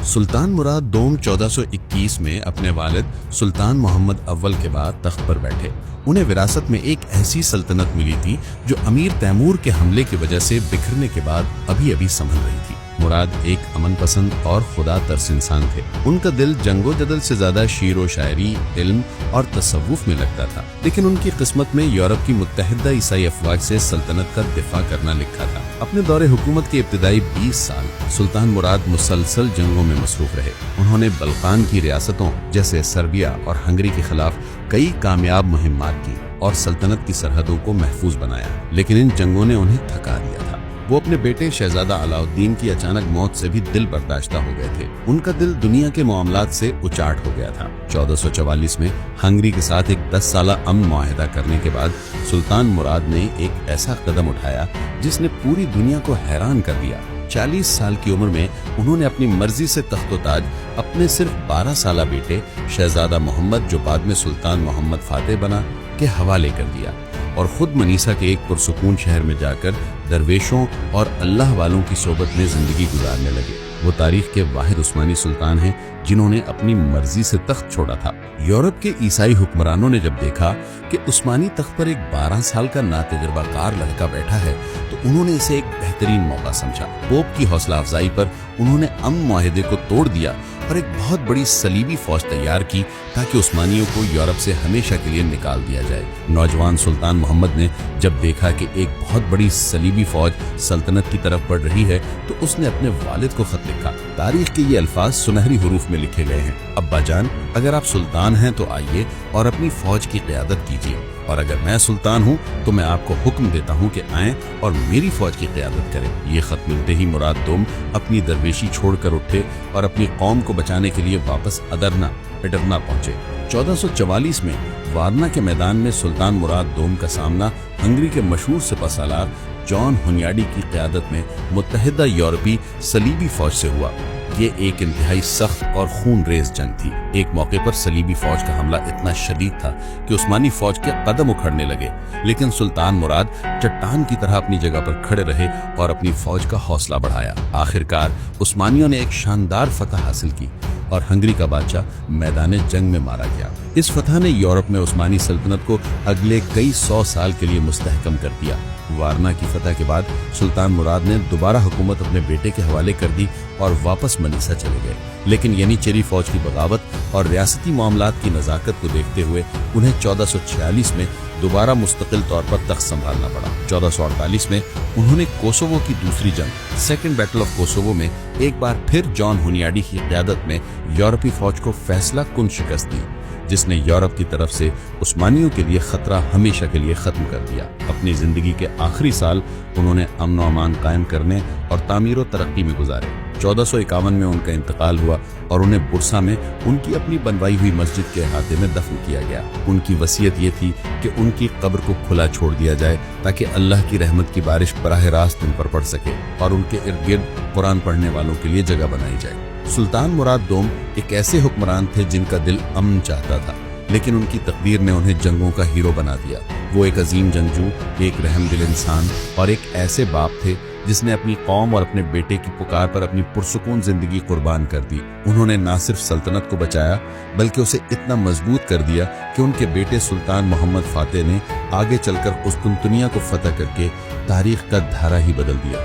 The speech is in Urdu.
سلطان مراد دوم 1421 میں اپنے والد سلطان محمد اول کے بعد تخت پر بیٹھے۔ انہیں وراثت میں ایک ایسی سلطنت ملی تھی جو امیر تیمور کے حملے کی وجہ سے بکھرنے کے بعد ابھی سنبھل رہی تھی۔ مراد ایک امن پسند اور خدا ترس انسان تھے۔ ان کا دل جنگ و جدل سے زیادہ شعر و شاعری، علم اور تصوف میں لگتا تھا، لیکن ان کی قسمت میں یورپ کی متحدہ عیسائی افواج سے سلطنت کا دفاع کرنا لکھا تھا۔ اپنے دور حکومت کے ابتدائی 20 سال سلطان مراد مسلسل جنگوں میں مصروف رہے۔ انہوں نے بلقان کی ریاستوں جیسے سربیا اور ہنگری کے خلاف کئی کامیاب مہمات کی اور سلطنت کی سرحدوں کو محفوظ بنایا، لیکن ان جنگوں نے انہیں تھکا دیا تھا۔ وہ اپنے بیٹے شہزادہ علاؤالدین کی اچانک موت سے بھی دل برداشتہ ہو گئے تھے۔ ان کا دل دنیا کے معاملات سے اچاٹ ہو گیا تھا۔ 1444 میں ہنگری کے ساتھ ایک 10 سالہ امن معاہدہ کرنے کے بعد سلطان مراد نے ایک ایسا قدم اٹھایا جس نے پوری دنیا کو حیران کر دیا۔ 40 سال کی عمر میں انہوں نے اپنی مرضی سے تخت و تاج اپنے صرف 12 سالہ بیٹے شہزادہ محمد، جو بعد میں سلطان محمد فاتح بنا، کے حوالے کر دیا اور خود منیسا کے ایک پرسکون شہر میں جا کر درویشوں اور اللہ والوں کی صحبت میں زندگی گزارنے لگے۔ وہ تاریخ کے واحد عثمانی سلطان ہیں جنہوں نے اپنی مرضی سے تخت چھوڑا تھا۔ یورپ کے عیسائی حکمرانوں نے جب دیکھا کہ عثمانی تخت پر ایک 12 سال کا ناتجربہ کار لڑکا بیٹھا ہے تو انہوں نے اسے ایک بہترین موقع سمجھا۔ پوپ کی حوصلہ افزائی پر انہوں نے امن معاہدے کو توڑ دیا اور ایک بہت بڑی صلیبی فوج تیار کی تاکہ عثمانیوں کو یورپ سے ہمیشہ کے لیے نکال دیا جائے۔ نوجوان سلطان محمد نے جب دیکھا کہ ایک بہت بڑی صلیبی فوج سلطنت کی طرف بڑھ رہی ہے تو اس نے اپنے والد کو خط لکھا۔ تاریخ کے یہ الفاظ سنہری حروف میں لکھے گئے ہیں: ابا جان، اگر آپ سلطان ہیں تو آئیے اور اپنی فوج کی قیادت کیجیے، اور اگر میں سلطان ہوں تو میں آپ کو حکم دیتا ہوں کہ آئیں اور میری فوج کی قیادت کریں۔ یہ خط ملتے ہی مراد دوم اپنی درویشی چھوڑ کر اٹھے اور اپنی قوم کو بچانے کے لیے واپس اڈرنا پہنچے۔ 1444 میں وارنا کے میدان میں سلطان مراد دوم کا سامنا ہنگری کے مشہور سپہ سالار جان ہونیاڈی کی قیادت میں متحدہ یورپی صلیبی فوج سے ہوا۔ یہ ایک انتہائی سخت اور خون ریز جنگ تھی۔ ایک موقع پر صلیبی فوج کا حملہ اتنا شدید تھا کہ عثمانی فوج کے قدم اکھڑنے لگے، لیکن سلطان مراد چٹان کی طرح اپنی جگہ پر کھڑے رہے اور اپنی فوج کا حوصلہ بڑھایا۔ آخرکار عثمانیوں نے ایک شاندار فتح حاصل کی اور ہنگری کا بادشاہ میدان جنگ میں مارا گیا۔ اس فتح نے یورپ میں عثمانی سلطنت کو اگلے کئی 100 سال کے لیے مستحکم کر دیا۔ وارنا کی فتح کے بعد سلطان مراد نے دوبارہ حکومت اپنے بیٹے کے حوالے کر دی اور واپس منیسا چلے گئے، لیکن ینیچری فوج کی بغاوت اور ریاستی معاملات کی نزاکت کو دیکھتے ہوئے انہیں 1446 میں دوبارہ مستقل طور پر تخت سنبھالنا پڑا۔ 1448 میں انہوں نے کوسوو کی دوسری جنگ سیکنڈ بیٹل آف کوسوو میں ایک بار پھر جان ہونیاڈی کی قیادت میں یورپی فوج کو فیصلہ کن شکست دی، جس نے یورپ کی طرف سے عثمانیوں کے لیے خطرہ ہمیشہ کے لیے ختم کر دیا۔ اپنی زندگی کے آخری سال انہوں نے امن و امان قائم کرنے اور تعمیر و ترقی میں گزارے۔ 1451 میں ان کا انتقال ہوا اور انہیں برسا میں ان کی اپنی بنوائی ہوئی مسجد کے احاطے میں دفن کیا گیا۔ ان کی وصیت یہ تھی کہ ان کی قبر کو کھلا چھوڑ دیا جائے تاکہ اللہ کی رحمت کی بارش براہ راست ان پر پڑ سکے اور ان کے ارد گرد قرآن پڑھنے والوں کے لیے جگہ بنائی جائے۔ سلطان مراد دوم ایک ایسے حکمران تھے جن کا دل امن چاہتا تھا، لیکن ان کی تقدیر نے انہیں جنگوں کا ہیرو بنا دیا۔ وہ ایک عظیم جنگجو، ایک رحم دل انسان اور ایک ایسے باپ تھے جس نے اپنی قوم اور اپنے بیٹے کی پکار پر اپنی پرسکون زندگی قربان کر دی۔ انہوں نے نہ صرف سلطنت کو بچایا بلکہ اسے اتنا مضبوط کر دیا کہ ان کے بیٹے سلطان محمد فاتح نے آگے چل کر قسطنطنیہ کو فتح کر کے تاریخ کا دھارا ہی بدل دیا۔